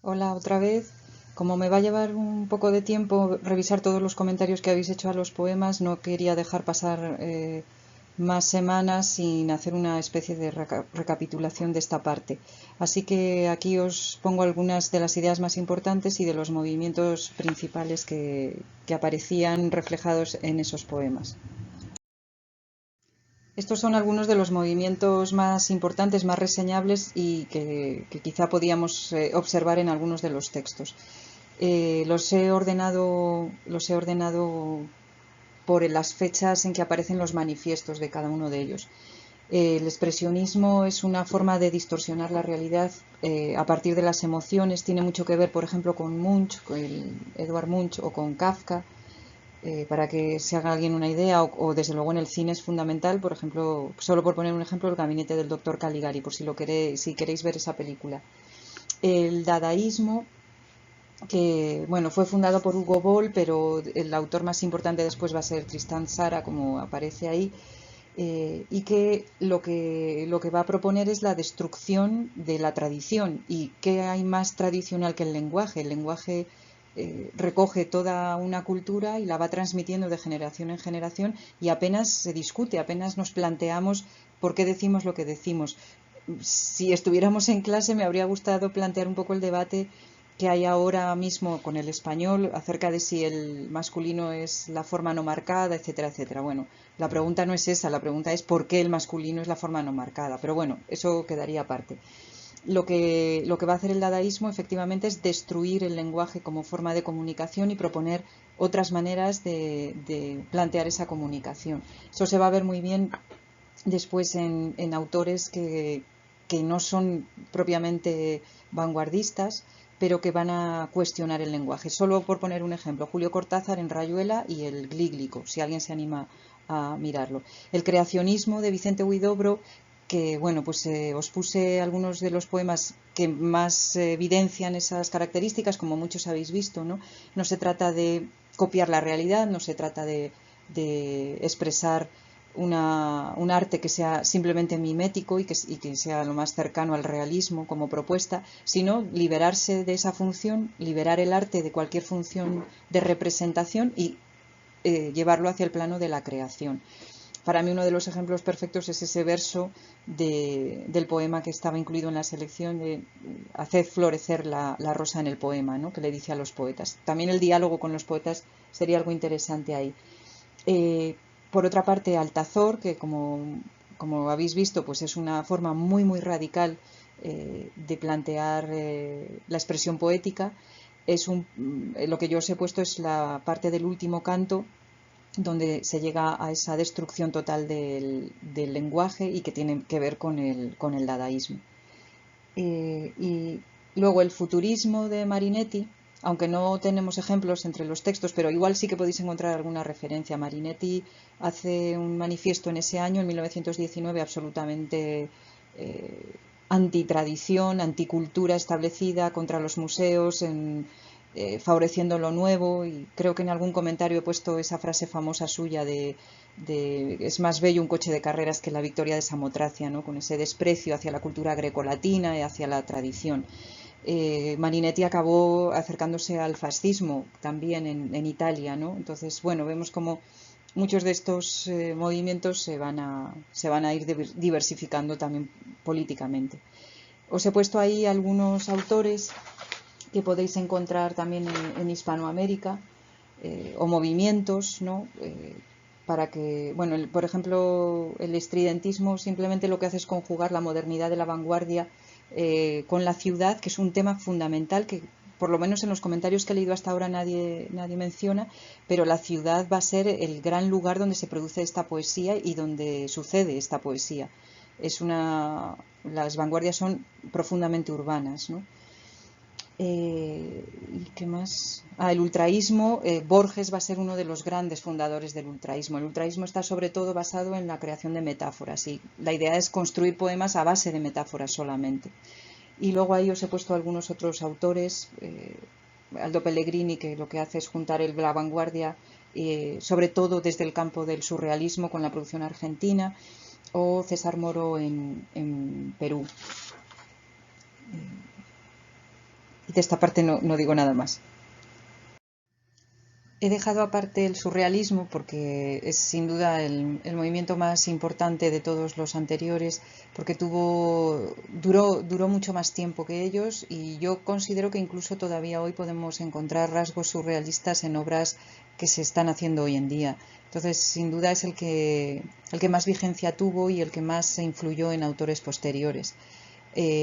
Hola otra vez. Como me va a llevar un poco de tiempo revisar todos los comentarios que habéis hecho a los poemas, no quería dejar pasar más semanas sin hacer una especie de recapitulación de esta parte. Así que aquí os pongo algunas de las ideas más importantes y de los movimientos principales que aparecían reflejados en esos poemas. Estos son algunos de los movimientos más importantes, más reseñables y que quizá podíamos observar en algunos de los textos. Los he ordenado por las fechas en que aparecen los manifiestos de cada uno de ellos. El expresionismo es una forma de distorsionar la realidad a partir de las emociones. Tiene mucho que ver, por ejemplo, con Munch, con Edvard Munch o con Kafka. Para que se haga alguien una idea, o desde luego en el cine es fundamental, por ejemplo, solo por poner un ejemplo, el gabinete del doctor Caligari, por si queréis ver esa película. El dadaísmo, que bueno, fue fundado por Hugo Boll, pero el autor más importante después va a ser Tristan Tzara, como aparece ahí, y que lo que va a proponer es la destrucción de la tradición. ¿Y qué hay más tradicional que el lenguaje? El lenguaje recoge toda una cultura y la va transmitiendo de generación en generación y apenas se discute, apenas nos planteamos por qué decimos lo que decimos. Si estuviéramos en clase me habría gustado plantear un poco el debate que hay ahora mismo con el español acerca de si el masculino es la forma no marcada, etcétera, etcétera. Bueno, la pregunta no es esa, la pregunta es por qué el masculino es la forma no marcada. Pero bueno, eso quedaría aparte. Lo que va a hacer el dadaísmo efectivamente es destruir el lenguaje como forma de comunicación y proponer otras maneras de plantear esa comunicación. Eso se va a ver muy bien después en autores que no son propiamente vanguardistas, pero que van a cuestionar el lenguaje. Solo por poner un ejemplo, Julio Cortázar en Rayuela y el Glíglico, si alguien se anima a mirarlo. El creacionismo de Vicente Huidobro, que bueno, pues os puse algunos de los poemas que más evidencian esas características, como muchos habéis visto, ¿no? No se trata de copiar la realidad, no se trata de expresar un arte que sea simplemente mimético y que sea lo más cercano al realismo como propuesta, sino liberarse de esa función, liberar el arte de cualquier función de representación y llevarlo hacia el plano de la creación. Para mí uno de los ejemplos perfectos es ese verso del poema que estaba incluido en la selección de haced florecer la rosa en el poema, ¿no? Que le dice a los poetas. También el diálogo con los poetas sería algo interesante ahí. Eh, por otra parte, Altazor, que como habéis visto, pues es una forma muy, muy radical de plantear la expresión poética. Lo que yo os he puesto es la parte del último canto, donde se llega a esa destrucción total del lenguaje y que tiene que ver con el dadaísmo. Y luego el futurismo de Marinetti, aunque no tenemos ejemplos entre los textos, pero igual sí que podéis encontrar alguna referencia. Marinetti hace un manifiesto en ese año, en 1919, absolutamente antitradición, anticultura establecida, contra los museos, favoreciendo lo nuevo. Y creo que en algún comentario he puesto esa frase famosa suya de es más bello un coche de carreras que la victoria de Samotracia, ¿no? Con ese desprecio hacia la cultura grecolatina y hacia la tradición. Marinetti acabó acercándose al fascismo también en Italia, ¿no? Entonces, bueno, vemos como muchos de estos movimientos se van a ir diversificando también políticamente. Os he puesto ahí algunos autores que podéis encontrar también en Hispanoamérica, o movimientos, ¿no? Para que, bueno, por ejemplo, el estridentismo simplemente lo que hace es conjugar la modernidad de la vanguardia con la ciudad, que es un tema fundamental que por lo menos en los comentarios que he leído hasta ahora nadie menciona, pero la ciudad va a ser el gran lugar donde se produce esta poesía y donde sucede esta poesía. Las vanguardias son profundamente urbanas, ¿no? ¿Y qué más? El ultraísmo. Borges va a ser uno de los grandes fundadores del ultraísmo. El ultraísmo está sobre todo basado en la creación de metáforas y la idea es construir poemas a base de metáforas solamente. Y luego ahí os he puesto algunos otros autores. Aldo Pellegrini, que lo que hace es juntar la vanguardia, sobre todo desde el campo del surrealismo con la producción argentina, o César Moro en Perú. Y de esta parte no digo nada más. He dejado aparte el surrealismo porque es sin duda el movimiento más importante de todos los anteriores, porque duró mucho más tiempo que ellos, y yo considero que incluso todavía hoy podemos encontrar rasgos surrealistas en obras que se están haciendo hoy en día. Entonces, sin duda es el que más vigencia tuvo y el que más se influyó en autores posteriores.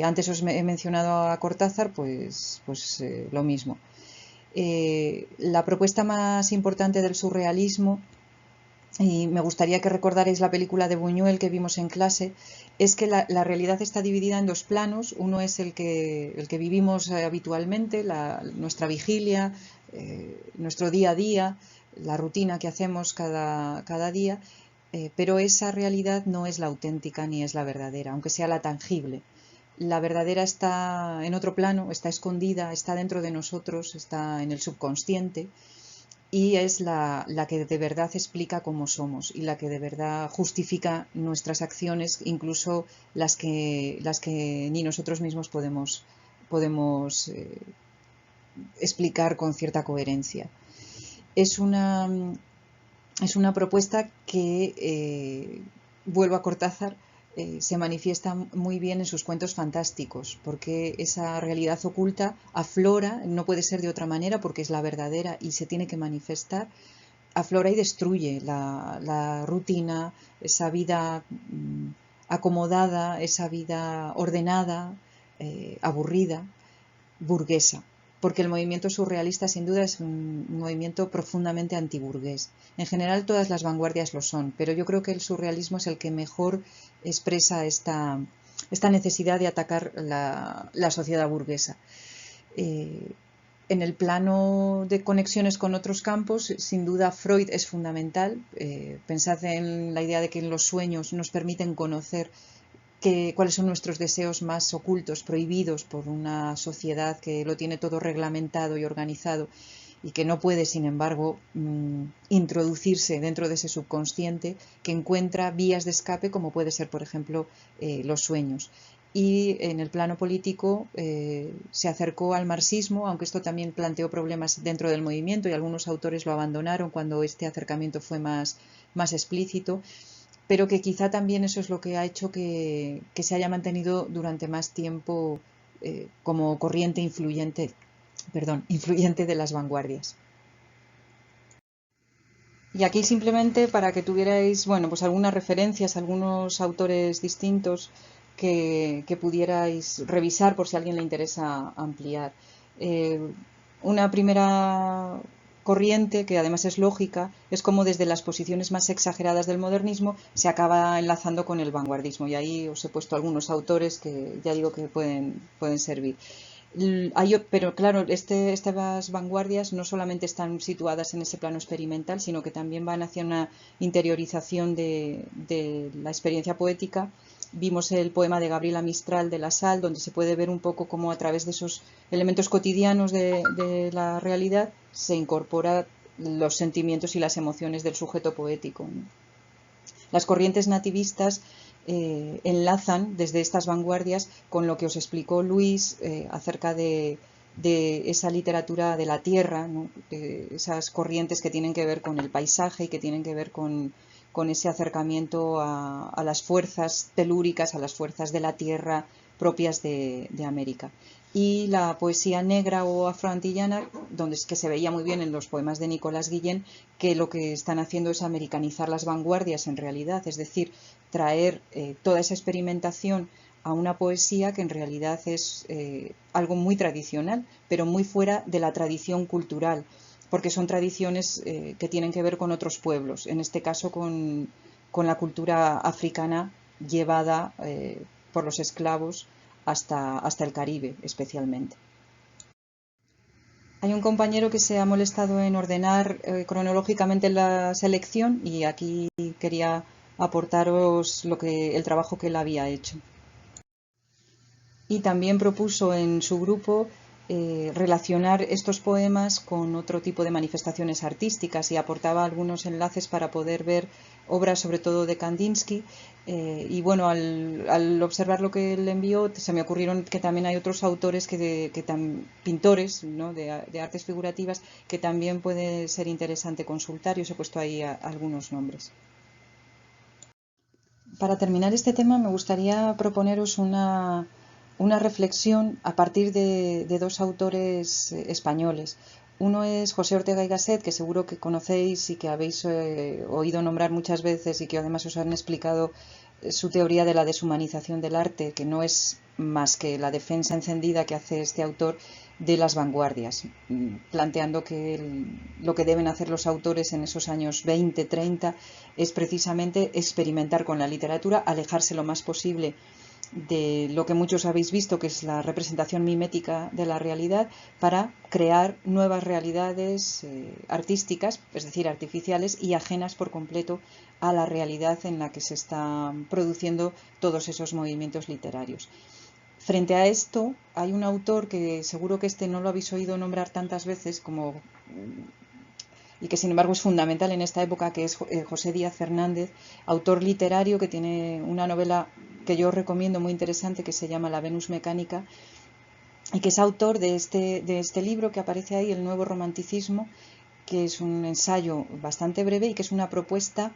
Antes he mencionado a Cortázar, pues lo mismo. La propuesta más importante del surrealismo, y me gustaría que recordarais la película de Buñuel que vimos en clase, es que la realidad está dividida en dos planos. Uno es el que vivimos habitualmente, nuestra vigilia, nuestro día a día, la rutina que hacemos cada día, pero esa realidad no es la auténtica ni es la verdadera, aunque sea la tangible. La verdadera está en otro plano, está escondida, está dentro de nosotros, está en el subconsciente, y es la que de verdad explica cómo somos y la que de verdad justifica nuestras acciones, incluso las que ni nosotros mismos podemos explicar con cierta coherencia. Es una, es una propuesta que, vuelvo a Cortázar, se manifiesta muy bien en sus cuentos fantásticos, porque esa realidad oculta aflora, no puede ser de otra manera porque es la verdadera y se tiene que manifestar, aflora y destruye la rutina, esa vida acomodada, esa vida ordenada, aburrida, burguesa, porque el movimiento surrealista sin duda es un movimiento profundamente antiburgués. En general todas las vanguardias lo son, pero yo creo que el surrealismo es el que mejor expresa esta necesidad de atacar la sociedad burguesa. En el plano de conexiones con otros campos, sin duda Freud es fundamental. Pensad en la idea de que los sueños nos permiten conocer cuáles son nuestros deseos más ocultos, prohibidos por una sociedad que lo tiene todo reglamentado y organizado y que no puede, sin embargo, introducirse dentro de ese subconsciente, que encuentra vías de escape, como puede ser, por ejemplo, los sueños. Y en el plano político se acercó al marxismo, aunque esto también planteó problemas dentro del movimiento y algunos autores lo abandonaron cuando este acercamiento fue más explícito, pero que quizá también eso es lo que ha hecho que se haya mantenido durante más tiempo como corriente influyente de las vanguardias. Y aquí simplemente para que tuvierais, bueno, pues algunas referencias, algunos autores distintos que pudierais revisar por si a alguien le interesa ampliar. Eh, una primera corriente, que además es lógica, es como desde las posiciones más exageradas del modernismo se acaba enlazando con el vanguardismo. Y ahí os he puesto algunos autores que ya digo que pueden servir. Pero claro, estas vanguardias no solamente están situadas en ese plano experimental, sino que también van hacia una interiorización de la experiencia poética. Vimos el poema de Gabriela Mistral de La Sal, donde se puede ver un poco cómo a través de esos elementos cotidianos de la realidad se incorporan los sentimientos y las emociones del sujeto poético, ¿no? Las corrientes nativistas enlazan desde estas vanguardias con lo que os explicó Luis acerca de esa literatura de la tierra, ¿no? Esas corrientes que tienen que ver con el paisaje y que tienen que ver con ese acercamiento a las fuerzas telúricas, a las fuerzas de la tierra propias de América. Y la poesía negra o afroantillana, donde es que se veía muy bien en los poemas de Nicolás Guillén, que lo que están haciendo es americanizar las vanguardias en realidad, es decir, traer toda esa experimentación a una poesía que en realidad es algo muy tradicional, pero muy fuera de la tradición cultural, porque son tradiciones que tienen que ver con otros pueblos, en este caso con la cultura africana llevada por los esclavos hasta el Caribe especialmente. Hay un compañero que se ha molestado en ordenar cronológicamente la selección y aquí quería aportaros el trabajo que él había hecho. Y también propuso en su grupo relacionar estos poemas con otro tipo de manifestaciones artísticas y aportaba algunos enlaces para poder ver obras sobre todo de Kandinsky y bueno, al observar lo que él envió se me ocurrieron que también hay otros autores pintores, ¿no? de artes figurativas que también puede ser interesante consultar y os he puesto ahí algunos nombres. Para terminar este tema me gustaría proponeros una reflexión a partir de dos autores españoles. Uno es José Ortega y Gasset, que seguro que conocéis y que habéis oído nombrar muchas veces y que además os han explicado su teoría de la deshumanización del arte, que no es más que la defensa encendida que hace este autor de las vanguardias, planteando que lo que deben hacer los autores en esos años 20, 30 es precisamente experimentar con la literatura, alejarse lo más posible de lo que muchos habéis visto, que es la representación mimética de la realidad, para crear nuevas realidades artísticas, es decir, artificiales y ajenas por completo a la realidad en la que se están produciendo todos esos movimientos literarios. Frente a esto, hay un autor que seguro que no lo habéis oído nombrar tantas veces como y que sin embargo es fundamental en esta época, que es José Díaz Fernández, autor literario que tiene una novela que yo recomiendo muy interesante que se llama La Venus Mecánica y que es autor de este libro que aparece ahí, El Nuevo Romanticismo, que es un ensayo bastante breve y que es una propuesta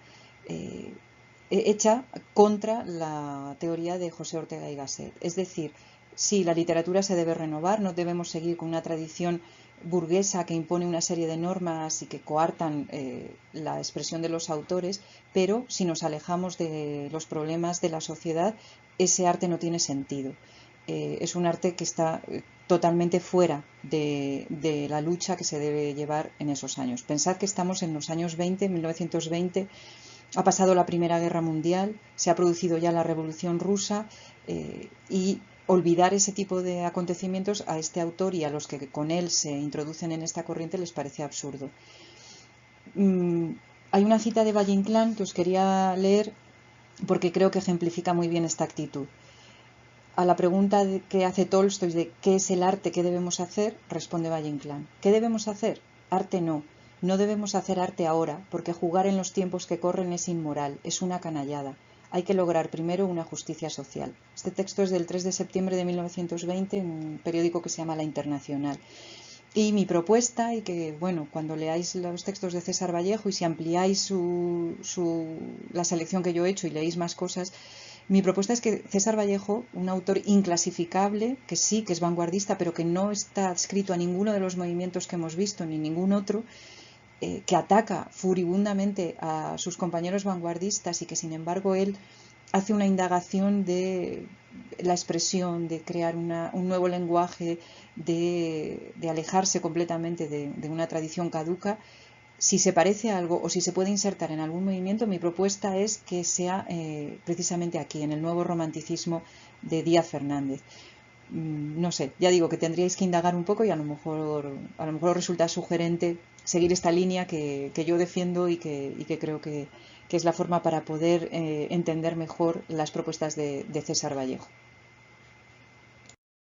hecha contra la teoría de José Ortega y Gasset. Es decir, sí, la literatura se debe renovar, no debemos seguir con una tradición burguesa que impone una serie de normas y que coartan la expresión de los autores, pero si nos alejamos de los problemas de la sociedad, ese arte no tiene sentido. Es un arte que está totalmente fuera de la lucha que se debe llevar en esos años. Pensad que estamos en los años 20, 1920, ha pasado la Primera Guerra Mundial, se ha producido ya la Revolución Rusa y olvidar ese tipo de acontecimientos a este autor y a los que con él se introducen en esta corriente les parece absurdo. Hay una cita de Valle Inclán que os quería leer porque creo que ejemplifica muy bien esta actitud. A la pregunta que hace Tolstoy de ¿qué es el arte? ¿Qué debemos hacer? Responde Valle Inclán. ¿Qué debemos hacer? Arte no. No debemos hacer arte ahora, porque jugar en los tiempos que corren es inmoral, es una canallada. Hay que lograr primero una justicia social. Este texto es del 3 de septiembre de 1920 en un periódico que se llama La Internacional. Y mi propuesta, y que, bueno, cuando leáis los textos de César Vallejo y si ampliáis la selección que yo he hecho y leéis más cosas, mi propuesta es que César Vallejo, un autor inclasificable, que sí, que es vanguardista, pero que no está adscrito a ninguno de los movimientos que hemos visto, ni ningún otro, que ataca furibundamente a sus compañeros vanguardistas y que sin embargo él hace una indagación de la expresión, de crear un nuevo lenguaje, de alejarse completamente de una tradición caduca. Si se parece a algo o si se puede insertar en algún movimiento, mi propuesta es que sea precisamente aquí, en el nuevo romanticismo de Díaz Fernández. No sé, ya digo que tendríais que indagar un poco y a lo mejor os resulta sugerente seguir esta línea que yo defiendo y que creo que es la forma para poder entender mejor las propuestas de César Vallejo.